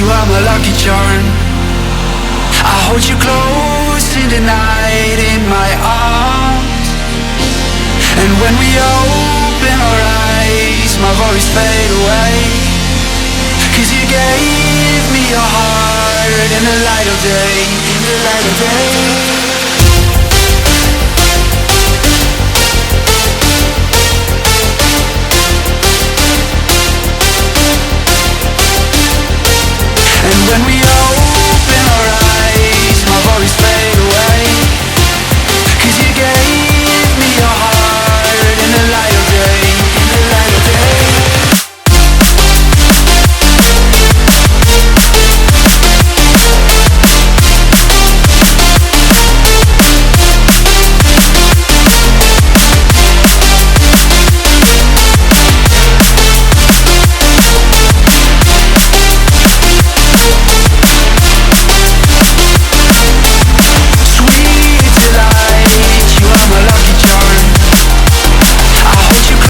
you are my lucky charm. I hold you close in the night in my arms. And when we open our eyes, my worries fade away. 'Cause you gave me your heart in the light of day, in the light of day.